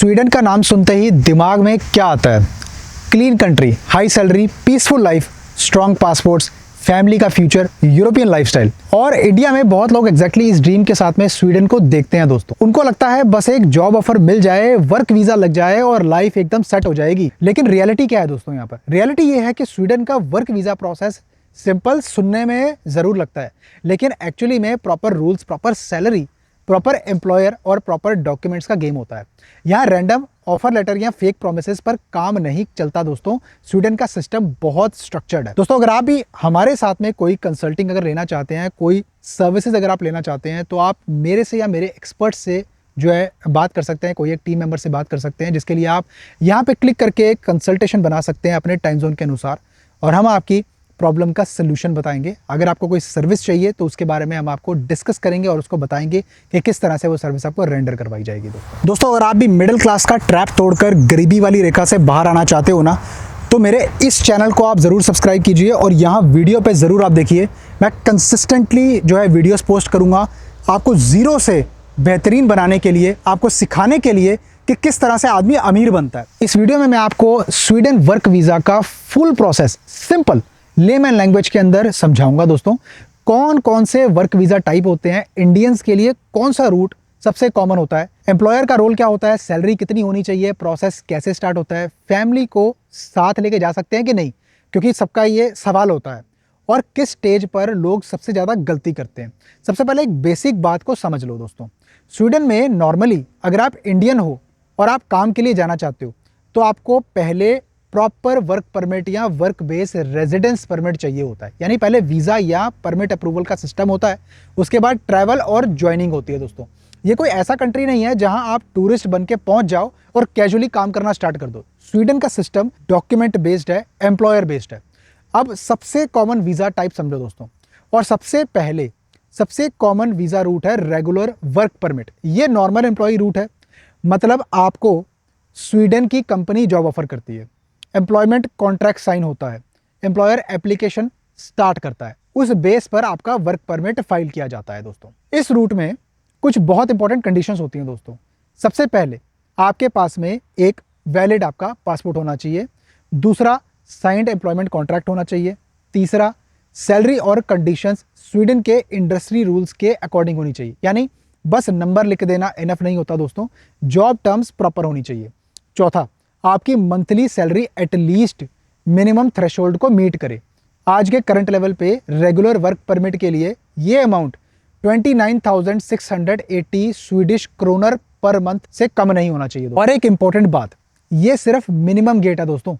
Sweden का नाम सुनते ही दिमाग में क्या आता है? Clean country, high salary, peaceful life, strong passports, family का फ्यूचर, यूरोपियन लाइफस्टाइल। और इंडिया में बहुत लोग एग्जैक्टली इस ड्रीम के साथ में स्वीडन को देखते हैं दोस्तों। उनको लगता है बस एक जॉब ऑफर मिल जाए, वर्क वीजा लग जाए और लाइफ एकदम सेट हो जाएगी। लेकिन रियलिटी क्या है दोस्तों? यहाँ पर रियलिटी ये है कि स्वीडन का वर्क वीजा प्रोसेस सिंपल सुनने में जरूर लगता है, लेकिन एक्चुअली में proper rules, proper salary, proper employer और प्रॉपर डॉक्यूमेंट्स का गेम होता है। यहाँ रैंडम ऑफर लेटर या फेक प्रोमिसेस पर काम नहीं चलता दोस्तों। स्वीडन का सिस्टम बहुत स्ट्रक्चर्ड है दोस्तों। अगर आप भी हमारे साथ में कोई कंसल्टिंग अगर लेना चाहते हैं, कोई सर्विसेज अगर आप लेना चाहते हैं, तो आप मेरे से या मेरे एक्सपर्ट से जो है बात कर सकते हैं। कोई एक टीम मेंबर से बात कर सकते हैं, जिसके लिए आप यहाँ पे क्लिक करके एक कंसल्टेशन बना सकते हैं अपने टाइम जोन के अनुसार, और हम आपकी प्रॉब्लम का सलूशन बताएंगे। अगर आपको कोई सर्विस चाहिए तो उसके बारे में हम आपको डिस्कस करेंगे और उसको बताएंगे कि किस तरह से वो सर्विस आपको रेंडर करवाई जाएगी। दोस्तों अगर आप भी मिडिल क्लास का ट्रैप तोड़कर गरीबी वाली रेखा से बाहर आना चाहते हो ना, तो मेरे इस चैनल को आप ज़रूर सब्सक्राइब कीजिए और यहाँ वीडियो पे ज़रूर आप देखिए। मैं कंसिस्टेंटली जो है वीडियोस पोस्ट करूँगा आपको ज़ीरो से बेहतरीन बनाने के लिए, आपको सिखाने के लिए कि किस तरह से आदमी अमीर बनता है। इस वीडियो में मैं आपको स्वीडन वर्क वीज़ा का full process simple layman language के अंदर समझाऊंगा दोस्तों। कौन कौन से वर्क वीज़ा टाइप होते हैं, इंडियंस के लिए कौन सा रूट सबसे कॉमन होता है, एम्प्लॉयर का रोल क्या होता है, सैलरी कितनी होनी चाहिए, प्रोसेस कैसे स्टार्ट होता है, फैमिली को साथ लेके जा सकते हैं कि नहीं, क्योंकि सबका ये सवाल होता है, और किस स्टेज पर लोग सबसे ज़्यादा गलती करते हैं। सबसे पहले एक बेसिक बात को समझ लो दोस्तों। स्वीडन में नॉर्मली अगर आप इंडियन हो और आप काम के लिए जाना चाहते हो, तो आपको पहले प्रॉपर वर्क परमिट या वर्क बेस रेजिडेंस परमिट चाहिए होता है। यानी पहले वीज़ा या परमिट अप्रूवल का सिस्टम होता है, उसके बाद ट्रैवल और ज्वाइनिंग होती है दोस्तों। ये कोई ऐसा कंट्री नहीं है जहां आप टूरिस्ट बन के पहुंच जाओ और कैजुअली काम करना स्टार्ट कर दो। स्वीडन का सिस्टम डॉक्यूमेंट बेस्ड है, एम्प्लॉयर बेस्ड है। अब सबसे कॉमन वीज़ा टाइप समझो दोस्तों, और सबसे कॉमन वीज़ा रूट है रेगुलर वर्क परमिट। ये नॉर्मल एम्प्लॉय रूट है, मतलब आपको स्वीडन की कंपनी जॉब ऑफर करती है, एम्प्लॉयमेंट कॉन्ट्रैक्ट साइन होता है, एम्प्लॉयर एप्लीकेशन स्टार्ट करता है, उस बेस पर आपका वर्क परमिट फाइल किया जाता है दोस्तों। इस रूट में कुछ बहुत इंपॉर्टेंट कंडीशंस होती हैं दोस्तों। सबसे पहले आपके पास में एक वैलिड आपका पासपोर्ट होना चाहिए, दूसरा साइंड एम्प्लॉयमेंट कॉन्ट्रैक्ट होना चाहिए, तीसरा सैलरी और कंडीशंस स्वीडन के इंडस्ट्री रूल्स के अकॉर्डिंग होनी चाहिए। यानी बस नंबर लिख देना इनफ नहीं होता दोस्तों, जॉब टर्म्स प्रॉपर होनी चाहिए। चौथा, आपकी monthly salary at least minimum threshold को मीट करे। आज के करंट लेवल पे रेगुलर वर्क परमिट के लिए ये amount 29,680 Swedish kronor per month से कम नहीं होना चाहिए। और एक इंपॉर्टेंट बात, ये सिर्फ मिनिमम गेट है दोस्तों,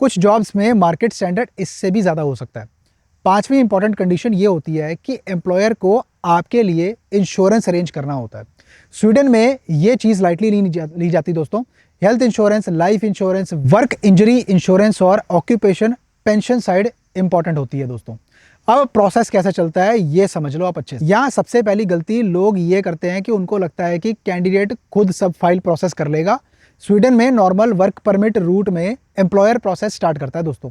कुछ जॉब्स में मार्केट स्टैंडर्ड इससे भी ज़्यादा हो सकता है। पांचवी इंपॉर्टेंट कंडीशन ये होती है कि एम्प्लॉयर को आपके लिए इंश्योरेंस अरेंज करना होता है। स्वीडन में ये चीज़ लाइटली नहीं ली जाती दोस्तों। Health insurance, life insurance, work injury insurance और ऑक्यूपेशन पेंशन साइड इंपॉर्टेंट होती है दोस्तों। अब प्रोसेस कैसे चलता है ये समझ लो आप अच्छे से। यहाँ सबसे पहली गलती लोग ये करते हैं कि उनको लगता है कि कैंडिडेट खुद सब फाइल प्रोसेस कर लेगा। स्वीडन में नॉर्मल वर्क परमिट रूट में एम्प्लॉयर प्रोसेस स्टार्ट करता है दोस्तों।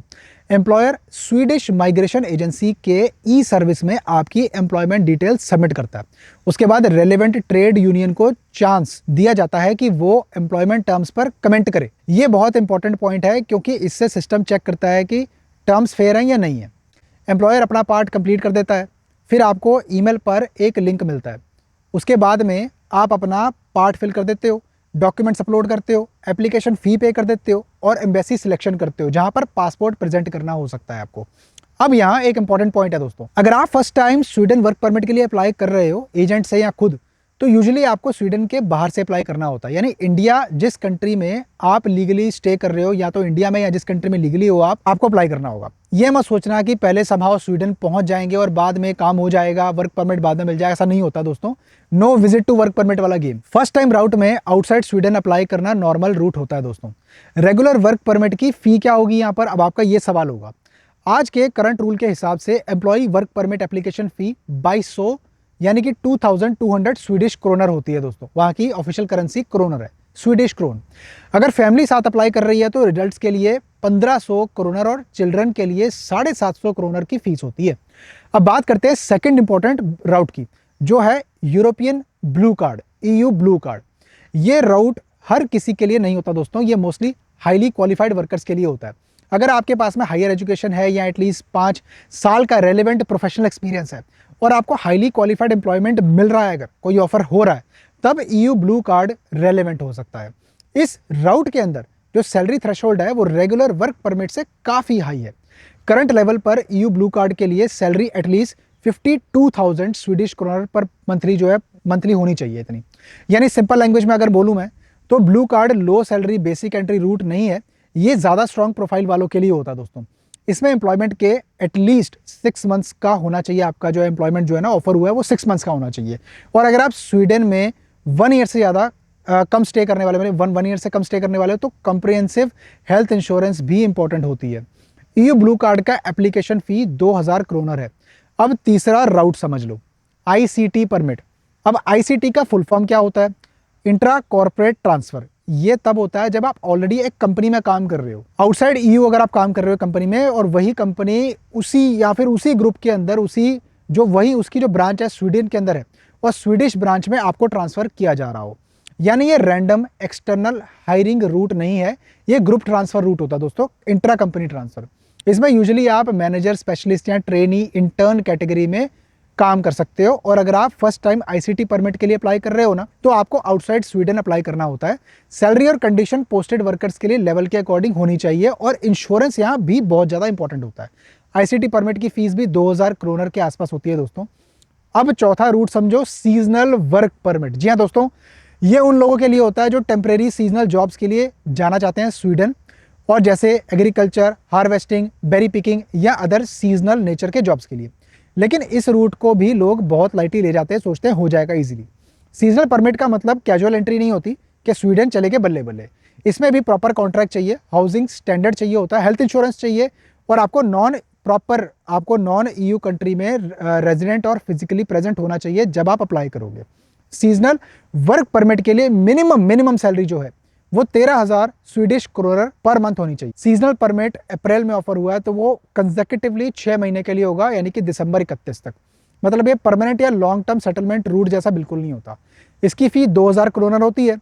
एम्प्लॉयर स्वीडिश माइग्रेशन एजेंसी के ई सर्विस में आपकी एम्प्लॉयमेंट डिटेल्स सबमिट करता है। उसके बाद रेलेवेंट ट्रेड यूनियन को चांस दिया जाता है कि वो एम्प्लॉयमेंट टर्म्स पर कमेंट करे। ये बहुत इंपॉर्टेंट पॉइंट है, क्योंकि इससे सिस्टम चेक करता है कि टर्म्स फेयर हैं या नहीं है। एम्प्लॉयर अपना पार्ट कंप्लीट कर देता है, फिर आपको ईमेल पर एक लिंक मिलता है। उसके बाद में आप अपना पार्ट फिल कर देते हो, डॉक्यूमेंट्स अपलोड करते हो, एप्लीकेशन फ़ी पे कर देते हो और एम्बेसी सिलेक्शन करते हो, जहां पर पासपोर्ट प्रेजेंट करना हो सकता है आपको। अब यहाँ एक इंपॉर्टेंट पॉइंट है दोस्तों, अगर आप first time Sweden work permit के लिए अप्लाई कर रहे हो एजेंट से या खुद, तो यूजुअली आपको स्वीडन के बाहर से अप्लाई करना होता है। यानी इंडिया जिस कंट्री में आप लीगली स्टे कर रहे हो, या तो इंडिया में या जिस कंट्री में लीगली हो आपको अप्लाई करना होगा। ये मत सोचना कि पहले समहाउ स्वीडन पहुंच जाएंगे और बाद में काम हो जाएगा, वर्क परमिट बाद में मिल जाएगा, ऐसा नहीं होता दोस्तों। No visit to work permit वाला गेम। फर्स्ट टाइम राउट में आउटसाइड स्वीडन अप्लाई करना नॉर्मल रूट होता है दोस्तों। रेगुलर वर्क परमिट की फी क्या होगी यहाँ पर, अब आपका ये सवाल होगा। आज के करंट रूल के हिसाब से employ work permit application fee 2200 यानी कि 2200 स्वीडिश क्रोनर होती है दोस्तों। वहाँ की ऑफिशियल करेंसी क्रोनर है, स्वीडिश क्रोन। अगर फैमिली साथ अप्लाई कर रही है तो रिजल्ट्स के लिए 1500 क्रोनर और चिल्ड्रन के लिए 750 क्रोनर की फीस होती है। अब बात करते हैं सेकंड इंपॉर्टेंट राउट की, जो है European blue card, EU blue card. ये राउट हर किसी के लिए नहीं होता दोस्तों, ये मोस्टली हाईली क्वालिफाइड वर्कर्स के लिए होता है। अगर आपके पास में हायर एजुकेशन है या एटलीस्ट 5 साल का रेलेवेंट प्रोफेशनल एक्सपीरियंस है और आपको हाईली क्वालिफाइड एम्प्लॉयमेंट मिल रहा है, अगर कोई ऑफर हो रहा है, तब EU ब्लू कार्ड रेलेवेंट हो सकता है। इस राउट के अंदर जो सैलरी थ्रेशोल्ड है वो रेगुलर वर्क परमिट से काफ़ी हाई है। करंट लेवल पर EU ब्लू कार्ड के लिए सैलरी एटलीस्ट 52,000 स्वीडिश क्रोनर पर मंथली जो है मंथली होनी चाहिए इतनी। यानी सिंपल लैंग्वेज में अगर बोलूँ मैं तो blue card low salary basic entry route नहीं है, ये ज़्यादा स्ट्रॉन्ग प्रोफाइल वालों के लिए होता है दोस्तों। इसमें एम्प्लॉयमेंट के एटलीस्ट 6 मंथ्स का होना चाहिए, आपका जो एम्प्लॉयमेंट जो है ना ऑफर हुआ है वो 6 मंथ्स का होना चाहिए। और अगर आप स्वीडन में 1 ईयर से ज़्यादा कम स्टे करने वाले, मैंने 1 ईयर से कम स्टे करने वाले हो, तो कंप्रिहेंसिव हेल्थ इंश्योरेंस भी इंपॉर्टेंट होती है। EU ब्लू कार्ड का एप्लीकेशन फ़ी 2000 क्रोनर है। अब तीसरा राउट समझ लो, ICT परमिट। अब ICT का फुल फॉर्म क्या होता है? Intra corporate transfer. ये तब होता है जब आप ऑलरेडी एक कंपनी में काम कर रहे हो, आउटसाइड EU अगर आप काम कर रहे हो कंपनी में, और वही कंपनी उसी या फिर उसी ग्रुप के अंदर उसकी जो ब्रांच है स्वीडन के अंदर है और स्वीडिश ब्रांच में आपको ट्रांसफर किया जा रहा हो। यानी ये रैंडम एक्सटर्नल हायरिंग रूट नहीं है, ये ग्रुप ट्रांसफर रूट होता है दोस्तों, इंट्रा कंपनी ट्रांसफर। इसमें यूजुअली आप मैनेजर, स्पेशलिस्ट या ट्रेनी, इंटर्न कैटेगरी में काम कर सकते हो। और अगर आप फर्स्ट टाइम ICT परमिट के लिए अप्लाई कर रहे हो ना, तो आपको आउटसाइड स्वीडन अप्लाई करना होता है। सैलरी और कंडीशन पोस्टेड वर्कर्स के लिए लेवल के अकॉर्डिंग होनी चाहिए, और इंश्योरेंस यहाँ भी बहुत ज़्यादा इंपॉर्टेंट होता है। ICT परमिट की फीस भी 2000 क्रोनर के आसपास होती है दोस्तों। अब चौथा रूट समझो, सीजनल वर्क परमिट। जी हाँ दोस्तों, ये उन लोगों के लिए होता है जो टेम्परेरी सीजनल जॉब्स के लिए जाना चाहते हैं स्वीडन, और जैसे एग्रीकल्चर, हार्वेस्टिंग, बेरी पिकिंग या अदर सीजनल नेचर के जॉब्स के लिए। लेकिन इस रूट को भी लोग बहुत लाइटली ले जाते हैं, सोचते हैं हो जाएगा इजीली। सीजनल परमिट का मतलब कैजुअल एंट्री नहीं होती कि स्वीडन चले गए बल्ले बल्ले। इसमें भी प्रॉपर कॉन्ट्रैक्ट चाहिए, हाउसिंग स्टैंडर्ड चाहिए होता है, हेल्थ इंश्योरेंस चाहिए, और आपको नॉन EU कंट्री में रेजिडेंट और फिजिकली प्रेजेंट होना चाहिए जब आप अप्लाई करोगे। सीजनल वर्क परमिट के लिए मिनिमम सैलरी जो है वो 13,000 स्वीडिश क्रोनर पर मंथ होनी चाहिए। सीजनल परमिट अप्रैल में ऑफर हुआ है, तो वो कंसेक्यूटिवली 6 महीने के लिए होगा, यानी कि दिसंबर 31 तक। मतलब ये परमानेंट या लॉन्ग टर्म सेटलमेंट रूट जैसा बिल्कुल नहीं होता। इसकी फी 2000 क्रोनर होती है।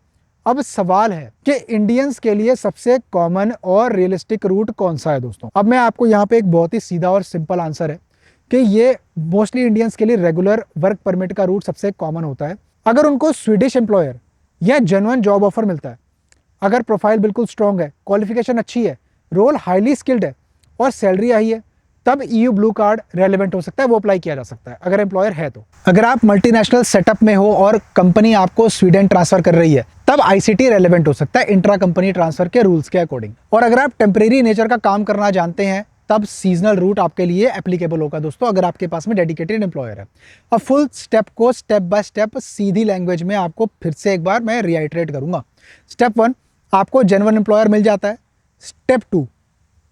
अब सवाल है कि इंडियंस के लिए सबसे कॉमन और रियलिस्टिक रूट कौन सा है दोस्तों। अब मैं आपको यहाँ पे एक बहुत ही सीधा और सिंपल आंसर है कि ये मोस्टली इंडियंस के लिए रेगुलर वर्क परमिट का रूट सबसे कॉमन होता है। अगर उनको स्वीडिश एम्प्लॉयर या जेन्युइन जॉब ऑफर मिलता है, अगर प्रोफाइल बिल्कुल स्ट्रॉन्ग है, क्वालिफिकेशन अच्छी है, रोल हाईली स्किल्ड है और सैलरी आई है, तब EU ब्लू कार्ड रेलेवेंट हो सकता है, वो अप्लाई किया जा सकता है अगर एम्प्लॉयर है तो। अगर आप मल्टीनेशनल सेटअप में हो और कंपनी आपको स्वीडन ट्रांसफर कर रही है, तब ICT रेलेवेंट हो सकता है इंट्रा कंपनी ट्रांसफर के रूल्स के अकॉर्डिंग। और अगर आप टेम्परेरी नेचर का काम करना जानते हैं, तब सीजनल रूट आपके लिए एप्लीकेबल होगा दोस्तों, अगर आपके पास में डेडिकेटेड एम्प्लॉयर है। अब फुल स्टेप को step by step Sidhi language में आपको फिर से एक बार मैं रिआइटरेट करूंगा। स्टेप 1, आपको जेन्युइन एम्प्लॉयर मिल जाता है। स्टेप 2,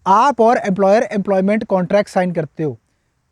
आप और एम्प्लॉयर एम्प्लॉयमेंट कॉन्ट्रैक्ट साइन करते हो।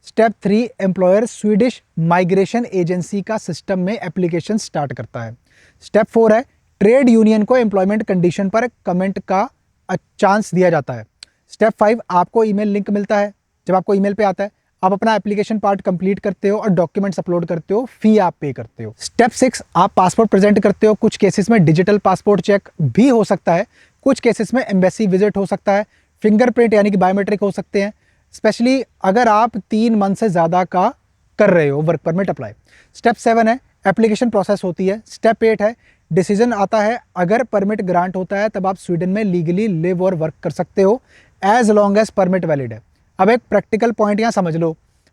Step 3, employer Swedish migration agency का सिस्टम में एप्लीकेशन स्टार्ट करता है। स्टेप 4 है, ट्रेड यूनियन को एम्प्लॉयमेंट कंडीशन पर कमेंट का चांस दिया जाता है। स्टेप 5, आपको ईमेल लिंक मिलता है। जब आपको ईमेल पे आता है, आप अपना एप्लीकेशन पार्ट कंप्लीट करते हो और डॉक्यूमेंट्स अपलोड करते हो, फी आप पे करते हो। स्टेप 6, आप पासपोर्ट प्रेजेंट करते हो। कुछ केसेस में डिजिटल पासपोर्ट चेक भी हो सकता है, कुछ केसेस में एम्बेसी विजिट हो सकता है, फिंगरप्रिंट यानी कि बायोमेट्रिक हो सकते हैं, स्पेशली अगर आप 3 मंथ से ज़्यादा का कर रहे हो वर्क परमिट अप्लाई। स्टेप 7 है, एप्लीकेशन प्रोसेस होती है। स्टेप 8 है, डिसीजन आता है। अगर परमिट ग्रांट होता है, तब आप स्वीडन में लीगली लिव और वर्क कर सकते हो as long as permit valid है। अब एक प्रैक्टिकल पॉइंट यहाँ समझ लो,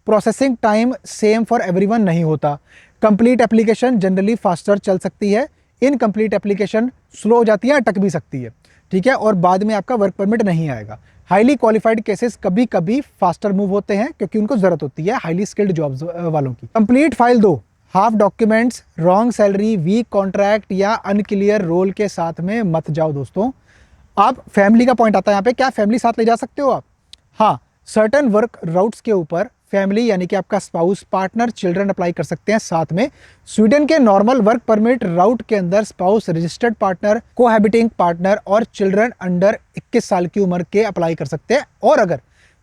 processing time same for everyone नहीं होता। कंप्लीट एप्लीकेशन जनरली फास्टर चल सकती है, इनकम्प्लीट एप्लीकेशन स्लो हो जाती है, अटक भी सकती है, ठीक है, और बाद में आपका वर्क परमिट नहीं आएगा। हाईली क्वालिफाइड केसेस कभी कभी फास्टर मूव होते हैं क्योंकि उनको जरूरत होती है हाईली स्किल्ड जॉब्स वालों की। कंप्लीट फाइल दो, half documents, wrong salary, weak contract या अनक्लियर रोल के साथ में मत जाओ दोस्तों। आप फैमिली का पॉइंट आता है यहाँ पे, क्या फैमिली साथ ले जा सकते हो आप? हाँ, सर्टन वर्क राउट्स के ऊपर फैमिली यानी कि आपका स्पाउस, पार्टनर, चिल्ड्रन अप्लाई कर सकते हैं साथ में। स्वीडन के नॉर्मल वर्क परमिट राउट के अंदर स्पाउस, रजिस्टर्ड पार्टनर, कोहैबिटिंग पार्टनर और चिल्ड्रन अंडर 21 साल की उम्र के अप्लाई कर सकते हैं। और अगर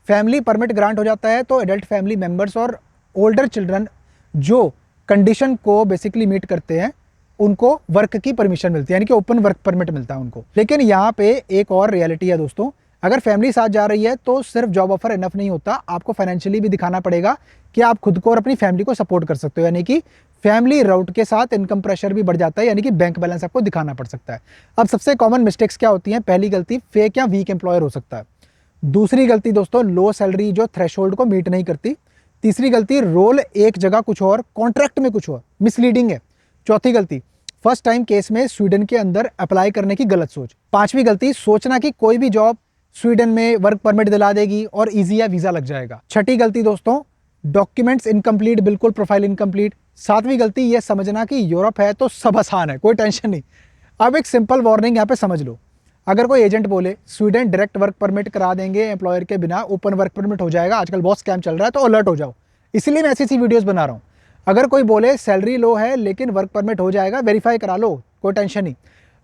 फैमिली परमिट ग्रांट हो जाता है तो एडल्ट फैमिली मेंबर्स और ओल्डर चिल्ड्रन जो कंडीशन को बेसिकली मीट करते हैं उनको वर्क की परमिशन मिलती है, यानी कि ओपन वर्क परमिट मिलता है उनको। लेकिन यहाँ पे एक और रियलिटी है दोस्तों, अगर फैमिली साथ जा रही है तो सिर्फ जॉब ऑफर इनफ नहीं होता, आपको फाइनेंशियली भी दिखाना पड़ेगा कि आप खुद को और अपनी फैमिली को सपोर्ट कर सकते हो, यानी कि फैमिली राउट के साथ इनकम प्रेशर भी बढ़ जाता है, यानी कि बैंक बैलेंस आपको दिखाना पड़ सकता है। अब सबसे कॉमन मिस्टेक्स क्या होती हैं? पहली गलती, फेक या वीक एम्प्लॉयर हो सकता है। दूसरी गलती दोस्तों, लो सैलरी जो थ्रेशोल्ड को मीट नहीं करती। तीसरी गलती, रोल एक जगह कुछ और, कॉन्ट्रैक्ट में कुछ और, मिसलीडिंग है। चौथी गलती, फर्स्ट टाइम केस में स्वीडन के अंदर अप्लाई करने की गलत सोच। पांचवी गलती, सोचना कि कोई भी जॉब स्वीडन में वर्क परमिट दिला देगी और इजी या वीजा लग जाएगा। छठी गलती दोस्तों, डॉक्यूमेंट्स इनकम्प्लीट, बिल्कुल प्रोफाइल इनकम्प्लीट। सातवीं गलती, ये समझना कि यूरोप है तो सब आसान है, कोई टेंशन नहीं। अब एक सिंपल वार्निंग यहाँ पे समझ लो, अगर कोई एजेंट बोले स्वीडन डायरेक्ट वर्क परमिट करा देंगे एम्प्लॉयर के बिना, ओपन वर्क परमिट हो जाएगा, आजकल बहुत स्कैम चल रहा है, तो अलर्ट हो जाओ। इसीलिए मैं ऐसी वीडियोस बना रहा हूँ। अगर कोई बोले सैलरी लो है लेकिन वर्क परमिट हो जाएगा, वेरीफाई करा लो, कोई टेंशन नहीं।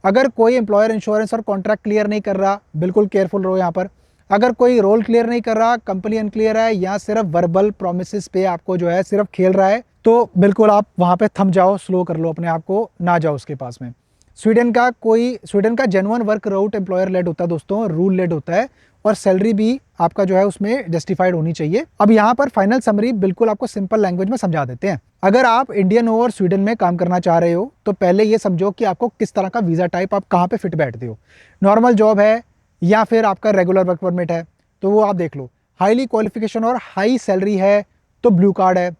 अगर कोई एम्प्लॉयर इंश्योरेंस और कॉन्ट्रैक्ट क्लियर नहीं कर रहा, बिल्कुल केयरफुल रहो यहाँ पर। अगर कोई रोल क्लियर नहीं कर रहा, कंपनी अनक्लियर है, या सिर्फ वर्बल प्रोमिस पे आपको जो है सिर्फ खेल रहा है, तो बिल्कुल आप वहाँ पे थम जाओ, स्लो कर लो अपने आप को, ना जाओ उसके पास में। स्वीडन का जेन्युइन वर्क राउट एम्प्लॉयर लेड होता है दोस्तों, रूल लेड होता है, और सैलरी भी आपका जो है उसमें जस्टिफाइड होनी चाहिए। अब यहाँ पर फाइनल समरी बिल्कुल आपको सिंपल लैंग्वेज में समझा देते हैं। अगर आप इंडियन हो और स्वीडन में काम करना चाह रहे हो तो पहले ये समझो कि आपको किस तरह का वीज़ा टाइप, आप कहाँ पे फिट बैठते हो। नॉर्मल जॉब है या फिर आपका रेगुलर वर्क परमिट है, तो वो आप देख लो। हाईली क्वालिफिकेशन और हाई सैलरी है तो ब्लू कार्ड है,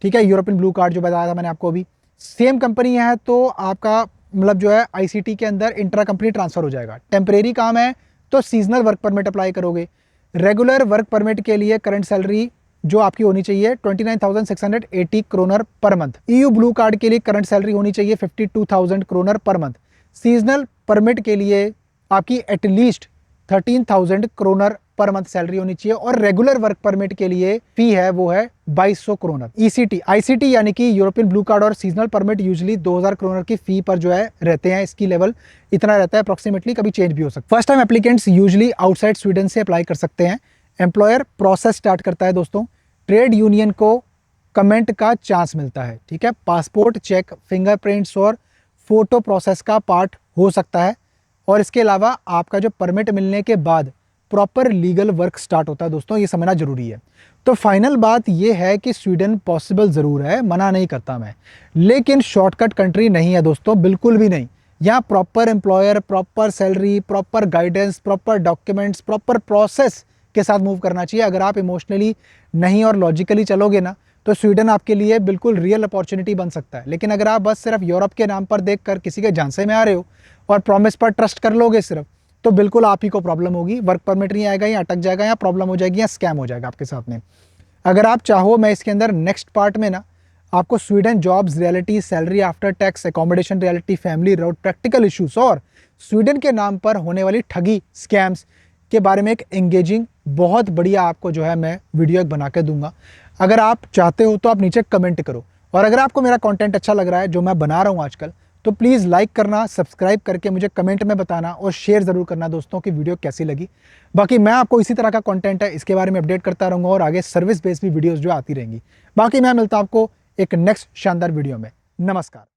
ठीक है, यूरोपियन ब्लू कार्ड जो बताया था मैंने आपको अभी। सेम कंपनी है तो आपका मतलब जो है आईसीटी के अंदर इंट्रा कंपनी ट्रांसफर हो जाएगा। टेम्परेरी काम है तो सीजनल वर्क परमिट अप्लाई करोगे। रेगुलर वर्क परमिट के लिए करंट सैलरी जो आपकी होनी चाहिए 29,680 kroner per month. EU blue card के लिए करंट सैलरी होनी चाहिए 52,000 kroner per month. Seasonal permit के लिए आपकी at least 13,000 kronor per month salary होनी चाहिए, और रेगुलर वर्क परमिट के लिए फी है वो है 2200 क्रोनर। ईसीटी आईसीटी यानी कि यूरोपियन ब्लू कार्ड और सीजनल परमिट यूजुअली 2000 क्रोनर की फी पर जो है रहते हैं, इसकी लेवल इतना रहता है अप्रोक्सीमेटली, कभी चेंज भी हो सकता है। First time applicants usually outside Sweden से अप्लाई कर सकते हैं। एम्प्लॉयर प्रोसेस स्टार्ट करता है दोस्तों, ट्रेड यूनियन को कमेंट का चांस मिलता है, ठीक है, पासपोर्ट चेक, फिंगरप्रिंट्स और फोटो प्रोसेस का पार्ट हो सकता है, और इसके अलावा आपका जो परमिट मिलने के बाद प्रॉपर लीगल वर्क स्टार्ट होता है दोस्तों, ये समझना जरूरी है। तो फाइनल बात ये है कि स्वीडन पॉसिबल ज़रूर है, मना नहीं करता मैं, लेकिन शॉर्टकट कंट्री नहीं है दोस्तों, बिल्कुल भी नहीं। यहाँ proper employer, proper salary, proper guidance, proper documents, proper process के साथ मूव करना चाहिए। अगर आप इमोशनली नहीं और लॉजिकली चलोगे ना, तो स्वीडन आपके लिए बिल्कुल रियल अपॉर्चुनिटी बन सकता है। लेकिन अगर आप बस सिर्फ यूरोप के नाम पर देखकर किसी के झांसे में आ रहे हो और प्रॉमिस पर ट्रस्ट कर लोगे सिर्फ, तो बिल्कुल आप ही को प्रॉब्लम होगी, वर्क परमिट नहीं आएगा, या अटक जाएगा, या प्रॉब्लम हो जाएगी, या स्कैम हो जाएगा आपके साथ में। अगर आप चाहो, मैं इसके अंदर नेक्स्ट पार्ट में ना आपको Sweden jobs reality, salary after tax, accommodation reality, family route, practical issues और स्वीडन के नाम पर होने वाली ठगी, स्कैम्स के बारे में एक एंगेजिंग बहुत बढ़िया आपको जो है मैं वीडियो एक बना के दूंगा। अगर आप चाहते हो तो आप नीचे कमेंट करो, और अगर आपको मेरा कंटेंट अच्छा लग रहा है जो मैं बना रहा हूँ आजकल, तो प्लीज़ लाइक करना, सब्सक्राइब करके मुझे कमेंट में बताना, और शेयर ज़रूर करना दोस्तों कि वीडियो कैसी लगी। बाकी मैं आपको इसी तरह का कंटेंट है इसके बारे में अपडेट करता रहूँगा, और आगे सर्विस बेस्ड भी वीडियोज़ जो आती रहेंगी। बाकी मैं मिलता हूँ आपको एक नेक्स्ट शानदार वीडियो में। नमस्कार।